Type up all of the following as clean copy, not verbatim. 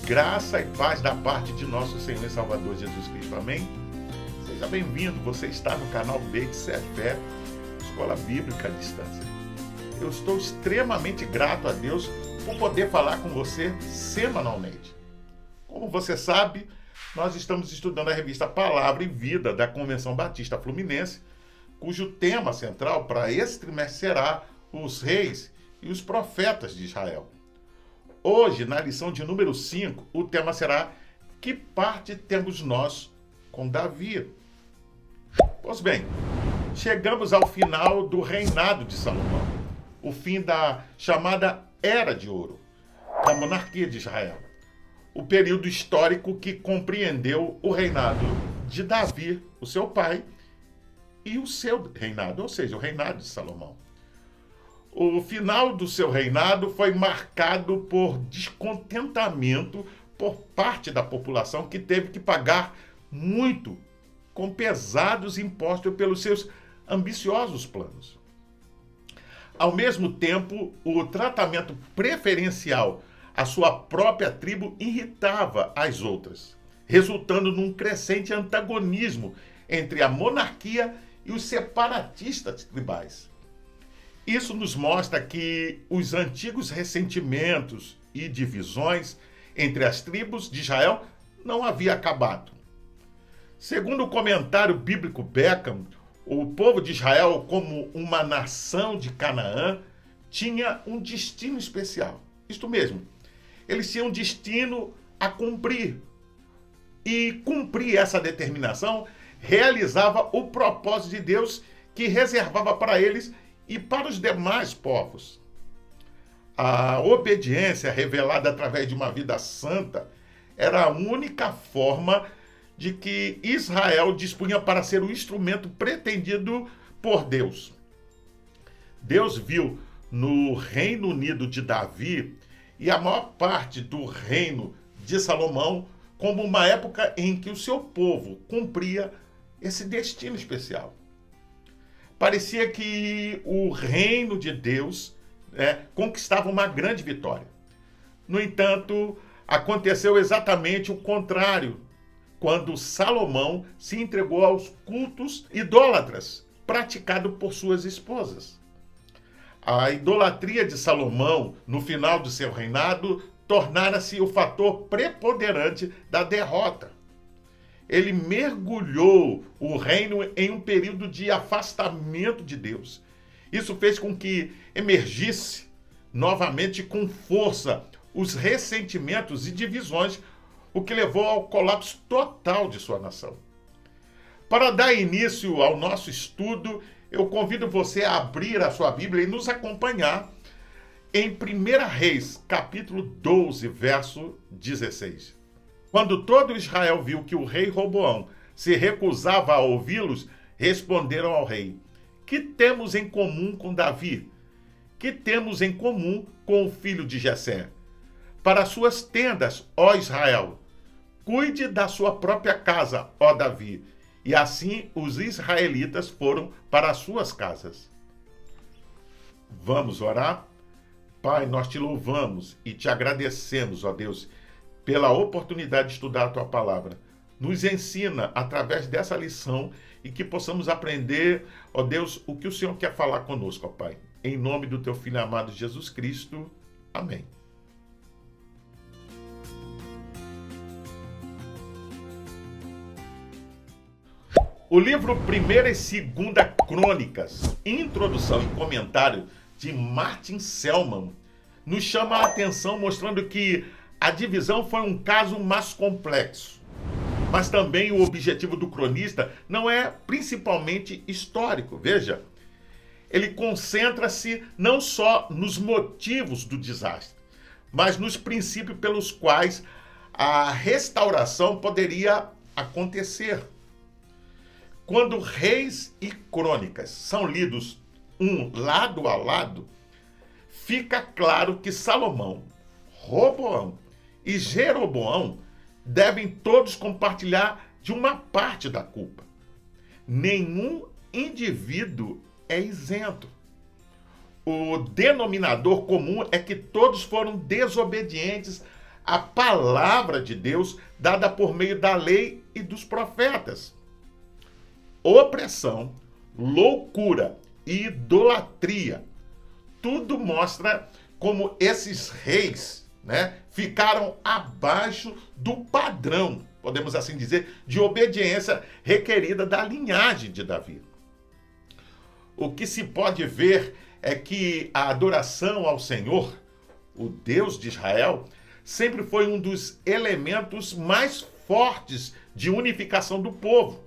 Graça e paz da parte de nosso Senhor e Salvador Jesus Cristo. Amém? Seja bem-vindo. Você está no canal Beit Sefer, Escola Bíblica à Distância. Eu estou extremamente grato a Deus por poder falar com você semanalmente. Como você sabe, nós estamos estudando a revista Palavra e Vida da Convenção Batista Fluminense, cujo tema central para esse trimestre será os reis e os profetas de Israel. Hoje, na lição de número 5, o tema será: que parte temos nós com Davi? Pois bem, chegamos ao final do reinado de Salomão, o fim da chamada Era de Ouro, da monarquia de Israel, o período histórico que compreendeu o reinado de Davi, o seu pai, e o seu reinado, ou seja, o reinado de Salomão. O final do seu reinado foi marcado por descontentamento por parte da população, que teve que pagar muito com pesados impostos pelos seus ambiciosos planos. Ao mesmo tempo, o tratamento preferencial à sua própria tribo irritava as outras, resultando num crescente antagonismo entre a monarquia e os separatistas tribais. Isso nos mostra que os antigos ressentimentos e divisões entre as tribos de Israel não haviam acabado. Segundo o comentário bíblico Beckham, o povo de Israel, como uma nação de Canaã, tinha um destino especial. Isto mesmo, eles tinham um destino a cumprir. E cumprir essa determinação realizava o propósito de Deus que reservava para eles e para os demais povos. A obediência revelada através de uma vida santa era a única forma de que Israel dispunha para ser o instrumento pretendido por Deus. Deus viu no Reino Unido de Davi e a maior parte do reino de Salomão como uma época em que o seu povo cumpria esse destino especial. Parecia que o reino de Deus conquistava uma grande vitória. No entanto, aconteceu exatamente o contrário, quando Salomão se entregou aos cultos idólatras praticados por suas esposas. A idolatria de Salomão, no final do seu reinado, tornara-se o fator preponderante da derrota. Ele mergulhou o reino em um período de afastamento de Deus. Isso fez com que emergisse novamente com força os ressentimentos e divisões, o que levou ao colapso total de sua nação. Para dar início ao nosso estudo, eu convido você a abrir a sua Bíblia e nos acompanhar em 1 Reis, capítulo 12, verso 16. Quando todo Israel viu que o rei Roboão se recusava a ouvi-los, responderam ao rei: que temos em comum com Davi? Que temos em comum com o filho de Jessé? Para suas tendas, ó Israel, cuide da sua própria casa, ó Davi. E assim os israelitas foram para as suas casas. Vamos orar? Pai, nós te louvamos e te agradecemos, ó Deus, pela oportunidade de estudar a tua palavra. Nos ensina através dessa lição e que possamos aprender, ó Deus, o que o Senhor quer falar conosco, ó Pai. Em nome do teu Filho amado Jesus Cristo. Amém. O livro 1ª e 2ª Crônicas, introdução e comentário de Martin Selman, nos chama a atenção mostrando que a divisão foi um caso mais complexo. Mas também o objetivo do cronista não é principalmente histórico. Veja, ele concentra-se não só nos motivos do desastre, mas nos princípios pelos quais a restauração poderia acontecer. Quando Reis e Crônicas são lidos lado a lado, fica claro que Salomão, Roboão e Jeroboão devem todos compartilhar de uma parte da culpa. Nenhum indivíduo é isento. O denominador comum é que todos foram desobedientes a palavra de Deus dada por meio da lei e dos profetas. Opressão, loucura e idolatria. Tudo mostra como esses reis, ficaram abaixo do padrão, podemos assim dizer, de obediência requerida da linhagem de Davi. O que se pode ver é que a adoração ao Senhor, o Deus de Israel, sempre foi um dos elementos mais fortes de unificação do povo.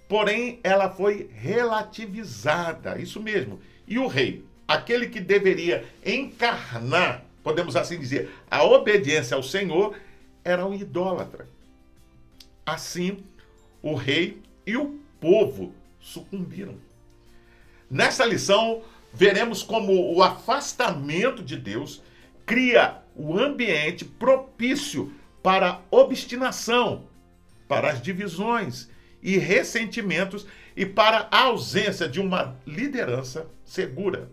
Porém, ela foi relativizada, isso mesmo. E o rei, aquele que deveria encarnar, podemos assim dizer, a obediência ao Senhor, era um idólatra. Assim, o rei e o povo sucumbiram. Nessa lição, veremos como o afastamento de Deus cria o ambiente propício para a obstinação, para as divisões e ressentimentos e para a ausência de uma liderança segura.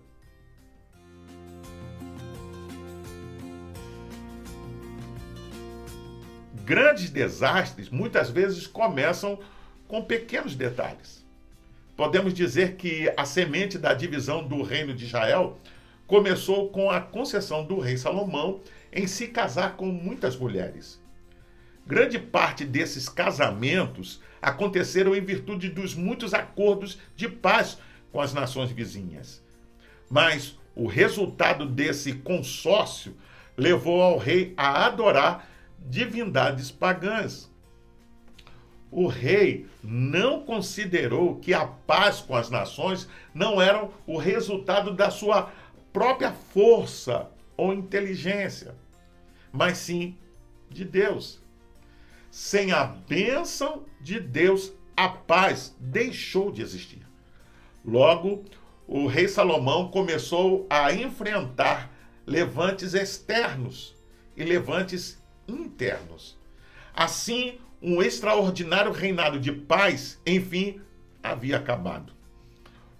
Grandes desastres muitas vezes começam com pequenos detalhes. Podemos dizer que a semente da divisão do reino de Israel começou com a concessão do rei Salomão em se casar com muitas mulheres. Grande parte desses casamentos aconteceram em virtude dos muitos acordos de paz com as nações vizinhas. Mas o resultado desse consórcio levou ao rei a adorar divindades pagãs. O rei não considerou que a paz com as nações não era o resultado da sua própria força ou inteligência, mas sim de Deus. Sem a bênção de Deus, a paz deixou de existir. Logo, o rei Salomão começou a enfrentar levantes externos e levantes internos. Assim, um extraordinário reinado de paz, enfim, havia acabado.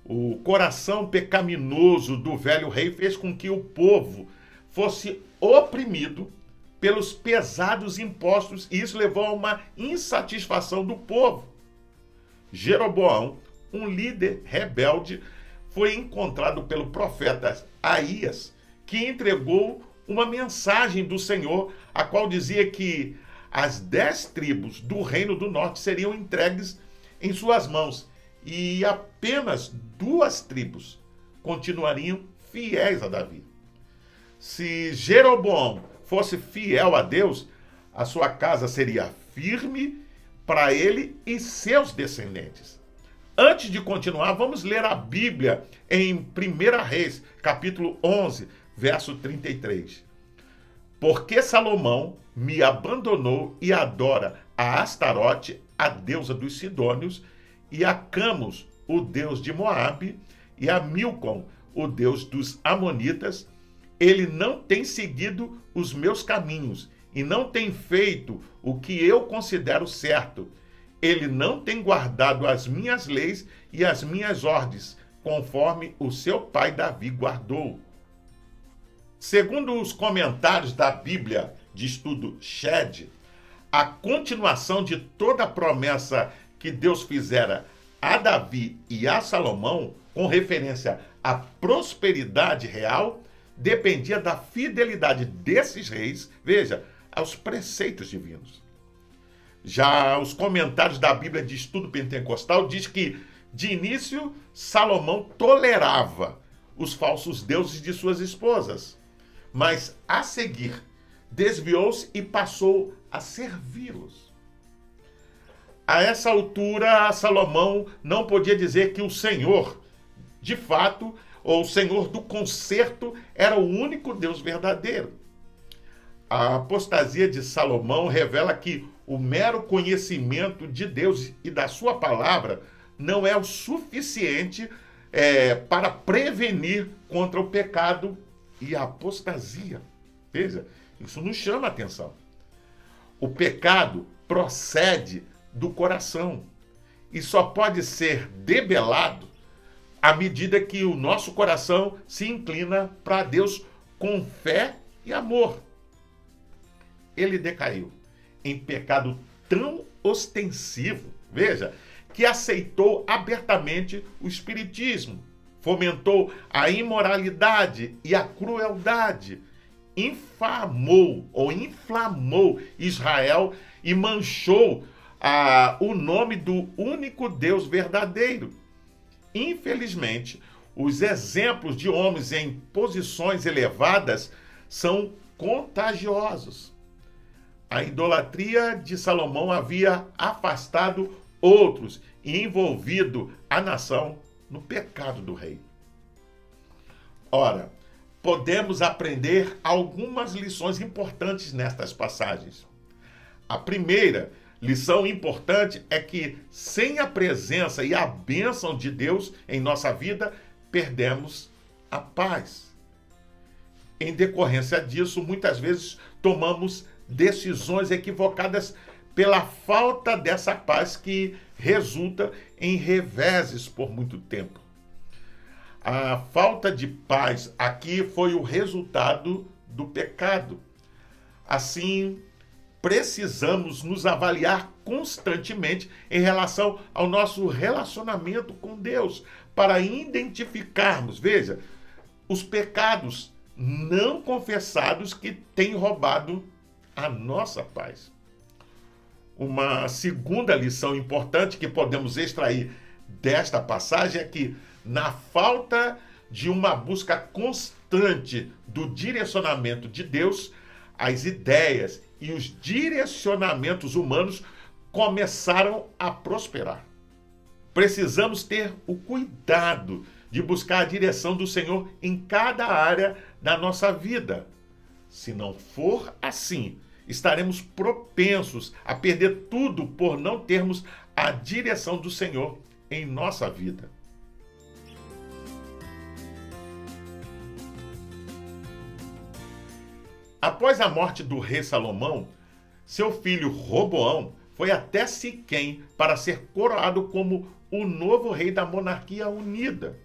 O coração pecaminoso do velho rei fez com que o povo fosse oprimido pelos pesados impostos, e isso levou a uma insatisfação do povo. Jeroboão, um líder rebelde, foi encontrado pelo profeta Aías, que entregou uma mensagem do Senhor, a qual dizia que as 10 tribos do reino do norte seriam entregues em suas mãos, e apenas 2 tribos continuariam fiéis a Davi. Se Jeroboão fosse fiel a Deus, a sua casa seria firme para ele e seus descendentes. Antes de continuar, vamos ler a Bíblia em 1 Reis, capítulo 11, verso 33. Porque Salomão me abandonou e adora a Astarote, a deusa dos Sidônios, e a Camus, o deus de Moabe, e a Milcom, o deus dos Amonitas, ele não tem seguido os meus caminhos e não tem feito o que eu considero certo. Ele não tem guardado as minhas leis e as minhas ordens, conforme o seu pai Davi guardou. Segundo os comentários da Bíblia de estudo Shed, a continuação de toda a promessa que Deus fizera a Davi e a Salomão, com referência à prosperidade real, dependia da fidelidade desses reis, veja, aos preceitos divinos. Já os comentários da Bíblia de estudo pentecostal diz que, de início, Salomão tolerava os falsos deuses de suas esposas, mas a seguir desviou-se e passou a servi-los. A essa altura, Salomão não podia dizer que o Senhor, de fato, ou o Senhor do concerto, era o único Deus verdadeiro. A apostasia de Salomão revela que o mero conhecimento de Deus e da sua palavra não é o suficiente para prevenir contra o pecado e a apostasia. Veja, isso nos chama a atenção. O pecado procede do coração e só pode ser debelado à medida que o nosso coração se inclina para Deus com fé e amor. ele decaiu em pecado tão ostensivo, veja, que aceitou abertamente o espiritismo, fomentou a imoralidade e a crueldade, inflamou Israel e manchou o nome do único Deus verdadeiro. Infelizmente, os exemplos de homens em posições elevadas são contagiosos. A idolatria de Salomão havia afastado outros e envolvido a nação no pecado do rei. Ora, podemos aprender algumas lições importantes nestas passagens. A primeira lição importante é que, sem a presença e a bênção de Deus em nossa vida, perdemos a paz. Em decorrência disso, muitas vezes tomamos decisões equivocadas pela falta dessa paz que resulta em reveses por muito tempo. A falta de paz aqui foi o resultado do pecado. Assim, precisamos nos avaliar constantemente em relação ao nosso relacionamento com Deus, para identificarmos, veja, os pecados não confessados que têm roubado a nossa paz. Uma segunda lição importante que podemos extrair desta passagem é que, na falta de uma busca constante do direcionamento de Deus, as ideias e os direcionamentos humanos começaram a prosperar. Precisamos ter o cuidado de buscar a direção do Senhor em cada área da nossa vida. Se não for assim, estaremos propensos a perder tudo por não termos a direção do Senhor em nossa vida. Após a morte do rei Salomão, seu filho Roboão foi até Siquém para ser coroado como o novo rei da monarquia unida.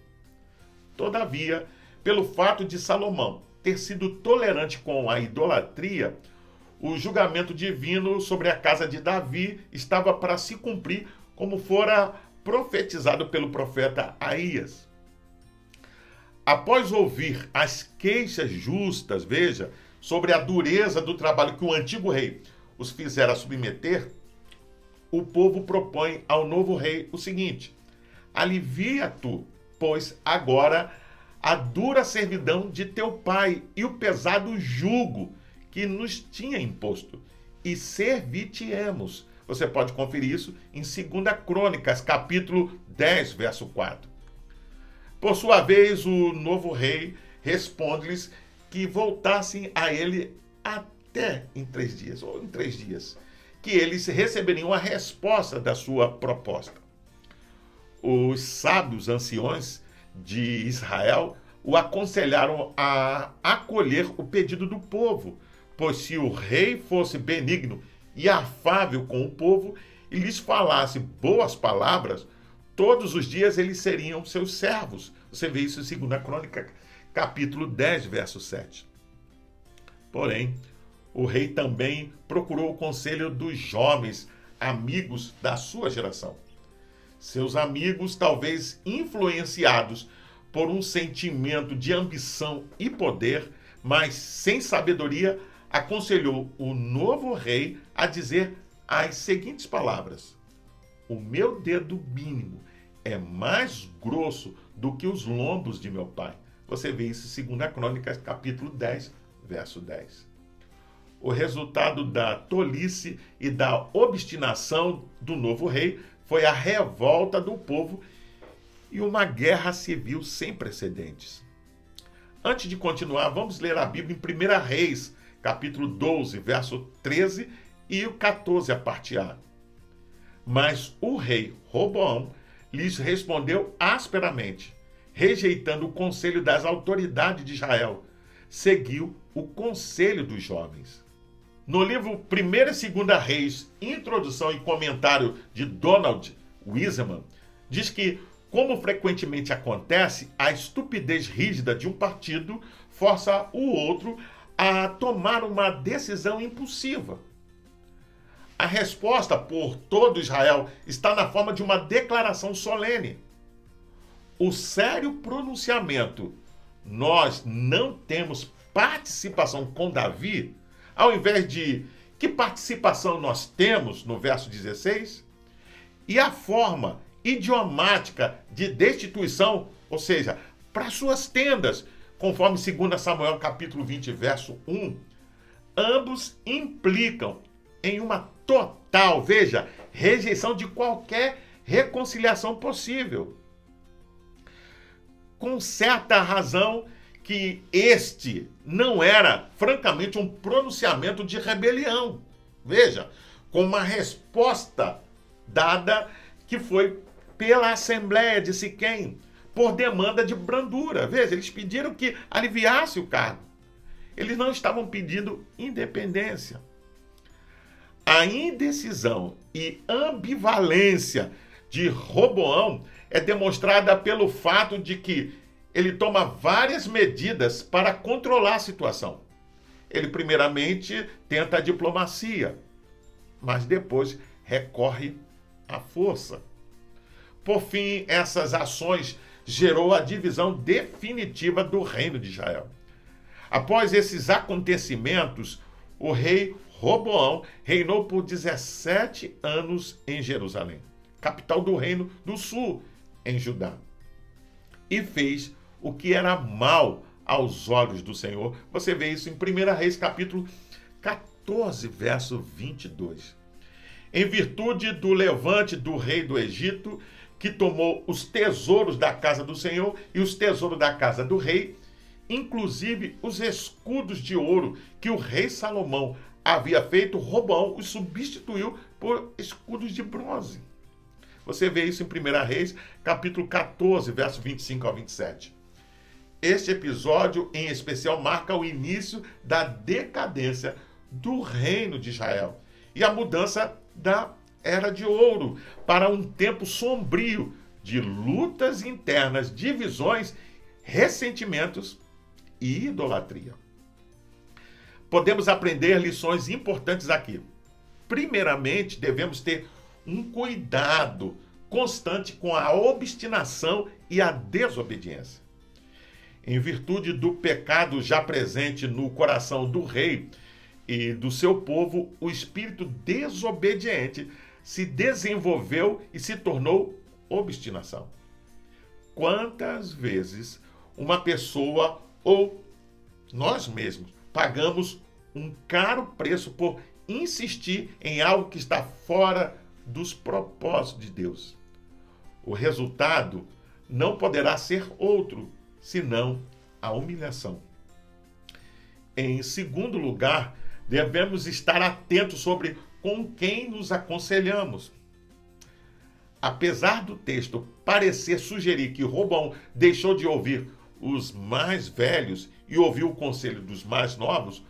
Todavia, pelo fato de Salomão ter sido tolerante com a idolatria, o julgamento divino sobre a casa de Davi estava para se cumprir, como fora profetizado pelo profeta Aías. Após ouvir as queixas justas, veja, sobre a dureza do trabalho que o antigo rei os fizera submeter, o povo propõe ao novo rei o seguinte: alivia tu, pois agora a dura servidão de teu pai e o pesado jugo que nos tinha imposto, e servir-te-emos. Você pode conferir isso em 2 Crônicas, capítulo 10, verso 4. Por sua vez, o novo rei responde-lhes que voltassem a ele até em 3 dias, ou em 3 dias, que eles receberiam a resposta da sua proposta. Os sábios anciões de Israel o aconselharam a acolher o pedido do povo, pois se o rei fosse benigno e afável com o povo e lhes falasse boas palavras, todos os dias eles seriam seus servos. Você vê isso em 2 Crônica, capítulo 10, verso 7. Porém, o rei também procurou o conselho dos jovens amigos da sua geração. Seus amigos, talvez influenciados por um sentimento de ambição e poder, mas sem sabedoria, aconselhou o novo rei a dizer as seguintes palavras: o meu dedo mínimo é mais grosso do que os lombos de meu pai. Você vê isso em 2 Crônicas, capítulo 10, verso 10. O resultado da tolice e da obstinação do novo rei foi a revolta do povo e uma guerra civil sem precedentes. Antes de continuar, vamos ler a Bíblia em 1 Reis, capítulo 12, verso 13 e o 14, a parte A. Mas o rei Roboão lhes respondeu asperamente, rejeitando o conselho das autoridades de Israel, seguiu o conselho dos jovens. No livro 1 e 2 Reis, introdução e comentário de Donald Wiseman, diz que, como frequentemente acontece, a estupidez rígida de um partido força o outro a tomar uma decisão impulsiva. A resposta por todo Israel está na forma de uma declaração solene. O sério pronunciamento, nós não temos participação com Davi, ao invés de que participação nós temos, no verso 16, e a forma idiomática de destituição, ou seja, para suas tendas, conforme 2 Samuel capítulo 20, verso 1, ambos implicam em uma total, veja, rejeição de qualquer reconciliação possível. Com certa razão que este não era, francamente, um pronunciamento de rebelião. Veja, com uma resposta dada que foi pela Assembleia de Siquém, por demanda de brandura. Veja, eles pediram que aliviasse o cargo. Eles não estavam pedindo independência. A indecisão e ambivalência de Roboão é demonstrada pelo fato de que ele toma várias medidas para controlar a situação. Ele primeiramente tenta a diplomacia, mas depois recorre à força. Por fim, essas ações gerou a divisão definitiva do reino de Israel. Após esses acontecimentos, o rei Roboão reinou por 17 anos em Jerusalém, capital do reino do sul, em Judá. E fez o que era mal aos olhos do Senhor. Você vê isso em 1 Reis, capítulo 14, verso 22. Em virtude do levante do rei do Egito, que tomou os tesouros da casa do Senhor e os tesouros da casa do rei, inclusive os escudos de ouro que o rei Salomão havia feito, Roboão os substituiu por escudos de bronze. Você vê isso em 1 Reis, capítulo 14, verso 25 ao 27. Este episódio, em especial, marca o início da decadência do reino de Israel e a mudança da Era de Ouro para um tempo sombrio de lutas internas, divisões, ressentimentos e idolatria. Podemos aprender lições importantes aqui. Primeiramente, devemos ter um cuidado constante com a obstinação e a desobediência. Em virtude do pecado já presente no coração do rei e do seu povo, o espírito desobediente se desenvolveu e se tornou obstinação. Quantas vezes uma pessoa ou nós mesmos pagamos um caro preço por insistir em algo que está fora dos propósitos de Deus? O resultado não poderá ser outro, senão a humilhação. Em segundo lugar, devemos estar atentos sobre com quem nos aconselhamos. Apesar do texto parecer sugerir que Roboão deixou de ouvir os mais velhos e ouviu o conselho dos mais novos,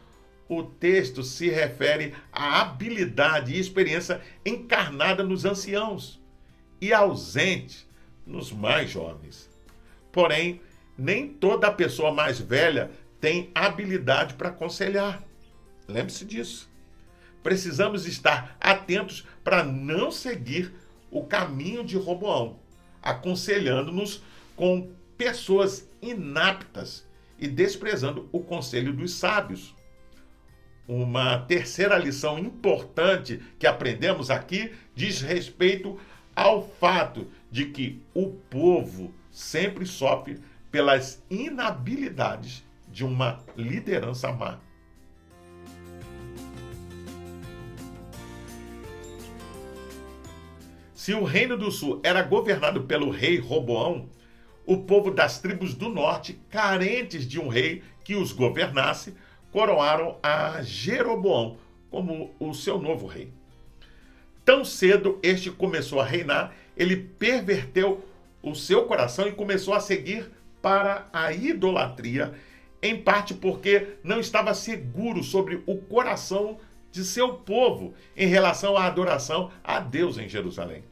o texto se refere à habilidade e experiência encarnada nos anciãos e ausente nos mais jovens. Porém, nem toda pessoa mais velha tem habilidade para aconselhar. Lembre-se disso. Precisamos estar atentos para não seguir o caminho de Roboão, aconselhando-nos com pessoas inaptas e desprezando o conselho dos sábios. Uma terceira lição importante que aprendemos aqui diz respeito ao fato de que o povo sempre sofre pelas inabilidades de uma liderança má. Se o reino do sul era governado pelo rei Roboão, o povo das tribos do norte, carentes de um rei que os governasse, coroaram a Jeroboão como o seu novo rei. Tão cedo este começou a reinar, ele perverteu o seu coração e começou a seguir para a idolatria, em parte porque não estava seguro sobre o coração de seu povo em relação à adoração a Deus em Jerusalém.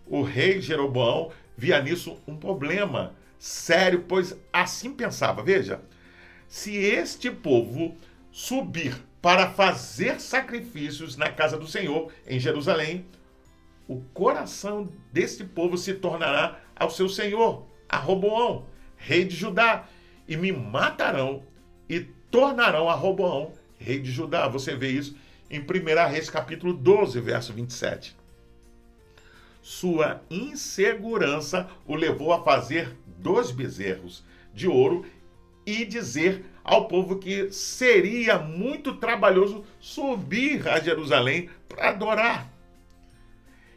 O rei Jeroboão via nisso um problema sério, pois assim pensava, veja, se este povo subir para fazer sacrifícios na casa do Senhor em Jerusalém, o coração deste povo se tornará ao seu senhor, a Roboão, rei de Judá, e me matarão e tornarão a Roboão, rei de Judá. Você vê isso em 1 Reis capítulo 12, verso 27. Sua insegurança o levou a fazer 2 bezerros de ouro e dizer ao povo que seria muito trabalhoso subir a Jerusalém para adorar.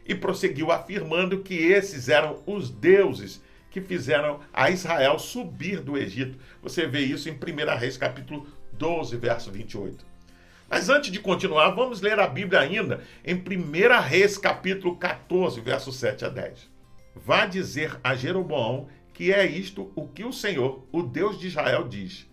E prosseguiu afirmando que esses eram os deuses que fizeram a Israel subir do Egito. Você vê isso em 1 Reis capítulo 12, verso 28. Mas antes de continuar, vamos ler a Bíblia ainda em 1 Reis capítulo 14, verso 7 a 10. Vá dizer a Jeroboão que é isto o que o Senhor, o Deus de Israel, diz.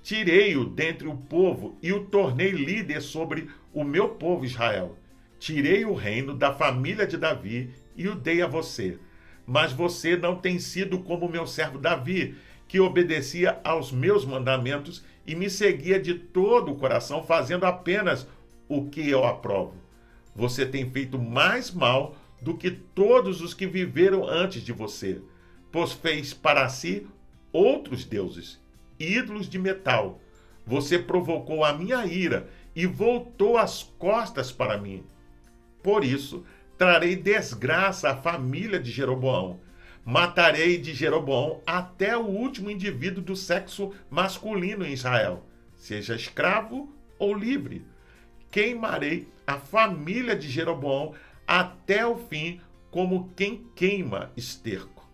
Tirei-o dentre o povo e o tornei líder sobre o meu povo Israel. Tirei o reino da família de Davi e o dei a você. Mas você não tem sido como meu servo Davi, que obedecia aos meus mandamentos e me seguia de todo o coração, fazendo apenas o que eu aprovo. Você tem feito mais mal do que todos os que viveram antes de você, pois fez para si outros deuses, ídolos de metal. Você provocou a minha ira e voltou as costas para mim. Por isso, trarei desgraça à família de Jeroboão. Matarei de Jeroboão até o último indivíduo do sexo masculino em Israel, seja escravo ou livre. Queimarei a família de Jeroboão até o fim, como quem queima esterco.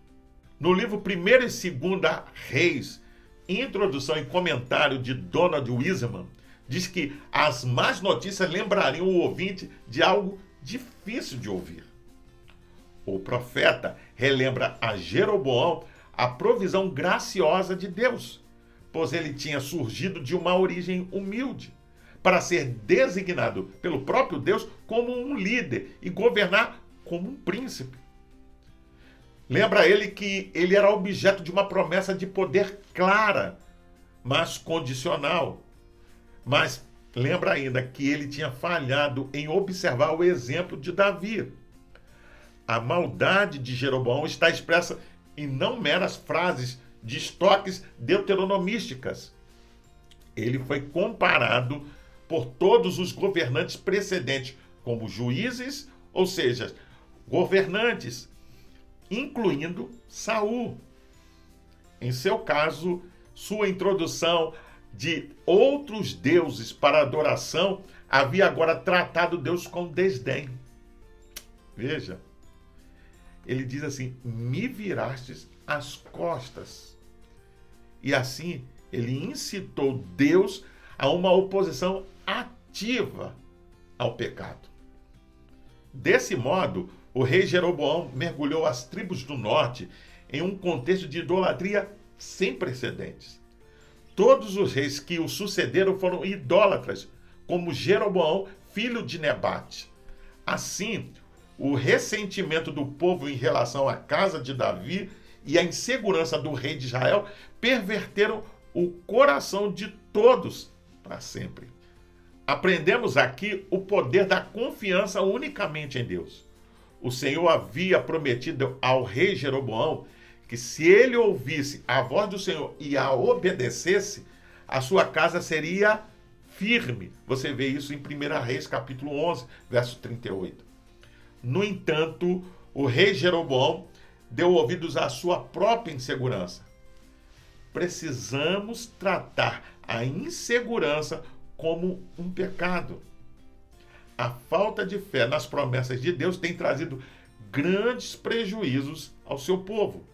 No livro 1º e 2º Reis, introdução e comentário de Donald Wiseman, diz que as más notícias lembrariam o ouvinte de algo difícil de ouvir. O profeta relembra a Jeroboão a provisão graciosa de Deus, pois ele tinha surgido de uma origem humilde, para ser designado pelo próprio Deus como um líder e governar como um príncipe. Lembra ele que ele era objeto de uma promessa de poder clara, mas condicional. Mas lembra ainda que ele tinha falhado em observar o exemplo de Davi. A maldade de Jeroboão está expressa em não meras frases de estoques deuteronomísticas. Ele foi comparado por todos os governantes precedentes como juízes, ou seja, governantes, incluindo Saul. Em seu caso, sua introdução de outros deuses para adoração havia agora tratado Deus com desdém. Veja, ele diz assim: me virastes as costas. E assim, ele incitou Deus a uma oposição ativa ao pecado. Desse modo, o rei Jeroboão mergulhou as tribos do norte em um contexto de idolatria sem precedentes. Todos os reis que o sucederam foram idólatras, como Jeroboão, filho de Nebate. Assim, o ressentimento do povo em relação à casa de Davi e a insegurança do rei de Israel perverteram o coração de todos para sempre. Aprendemos aqui o poder da confiança unicamente em Deus. O Senhor havia prometido ao rei Jeroboão que se ele ouvisse a voz do Senhor e a obedecesse, a sua casa seria firme. Você vê isso em 1 Reis capítulo 11, verso 38. No entanto, o rei Jeroboão deu ouvidos à sua própria insegurança. Precisamos tratar a insegurança como um pecado. A falta de fé nas promessas de Deus tem trazido grandes prejuízos ao seu povo.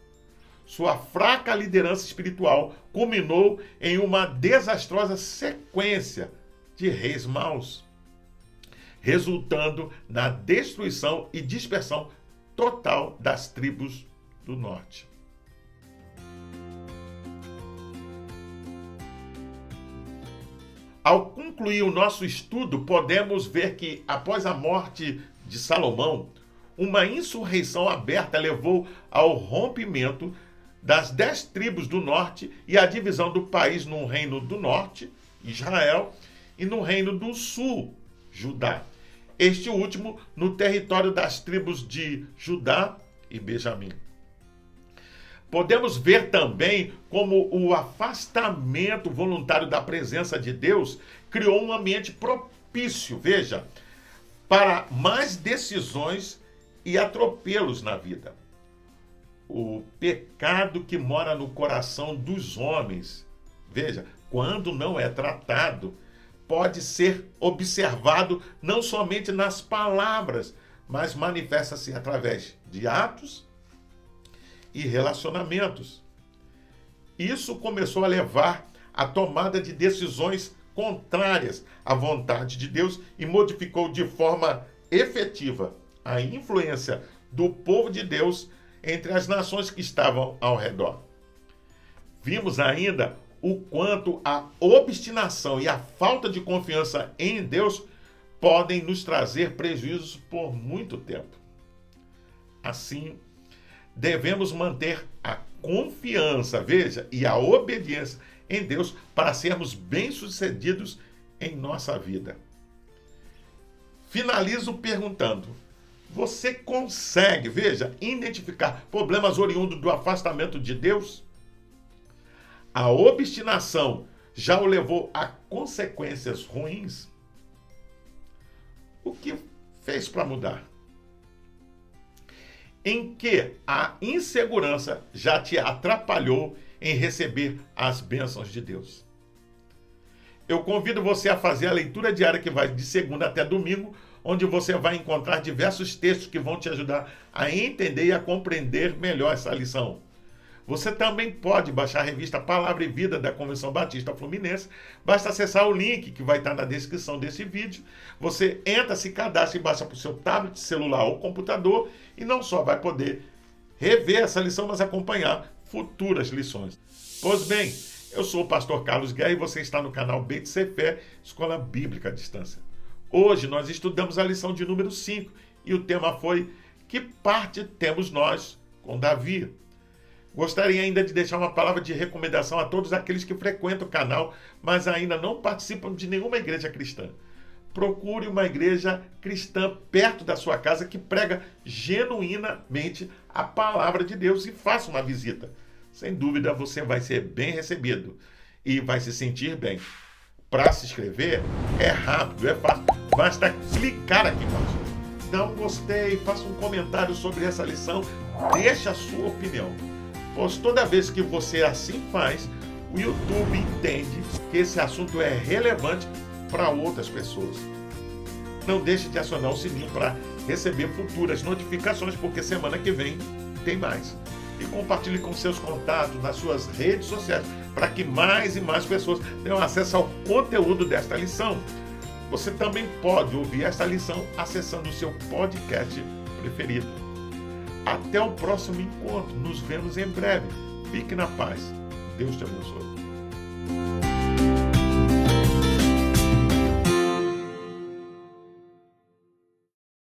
Sua fraca liderança espiritual culminou em uma desastrosa sequência de reis maus, resultando na destruição e dispersão total das tribos do norte. Ao concluir o nosso estudo, podemos ver que, após a morte de Salomão, uma insurreição aberta levou ao rompimento das 10 tribos do norte e a divisão do país no reino do norte, Israel, e no reino do sul, Judá. Este último no território das tribos de Judá e Benjamim. Podemos ver também como o afastamento voluntário da presença de Deus criou um ambiente propício, veja, para mais decisões e atropelos na vida. O pecado que mora no coração dos homens, veja, quando não é tratado, pode ser observado não somente nas palavras, mas manifesta-se através de atos e relacionamentos. Isso começou a levar à tomada de decisões contrárias à vontade de Deus e modificou de forma efetiva a influência do povo de Deus entre as nações que estavam ao redor. Vimos ainda o quanto a obstinação e a falta de confiança em Deus podem nos trazer prejuízos por muito tempo. Assim, devemos manter a confiança, veja, e a obediência em Deus para sermos bem-sucedidos em nossa vida. Finalizo perguntando: você consegue, veja, identificar problemas oriundos do afastamento de Deus? A obstinação já o levou a consequências ruins? O que fez para mudar? Em que a insegurança já te atrapalhou em receber as bênçãos de Deus? Eu convido você a fazer a leitura diária que vai de segunda até domingo, onde você vai encontrar diversos textos que vão te ajudar a entender e a compreender melhor essa lição. Você também pode baixar a revista Palavra e Vida da Convenção Batista Fluminense. Basta acessar o link que vai estar na descrição desse vídeo. Você entra, se cadastra e baixa para o seu tablet, celular ou computador. E não só vai poder rever essa lição, mas acompanhar futuras lições. Pois bem, eu sou o pastor Carlos Guerra e você está no canal BTC Fé, Escola Bíblica à Distância. Hoje nós estudamos a lição de número 5 e o tema foi: que parte temos nós com Davi? Gostaria ainda de deixar uma palavra de recomendação a todos aqueles que frequentam o canal, mas ainda não participam de nenhuma igreja cristã. Procure uma igreja cristã perto da sua casa que prega genuinamente a palavra de Deus e faça uma visita. Sem dúvida você vai ser bem recebido e vai se sentir bem. Para se inscrever é rápido, é fácil. Basta clicar aqui embaixo. Dá um gostei, faça um comentário sobre essa lição, deixe a sua opinião. Pois toda vez que você assim faz, o YouTube entende que esse assunto é relevante para outras pessoas. Não deixe de acionar o sininho para receber futuras notificações, porque semana que vem tem mais. E compartilhe com seus contatos nas suas redes sociais para que mais e mais pessoas tenham acesso ao conteúdo desta lição. Você também pode ouvir esta lição acessando o seu podcast preferido. Até o próximo encontro. Nos vemos em breve. Fique na paz. Deus te abençoe.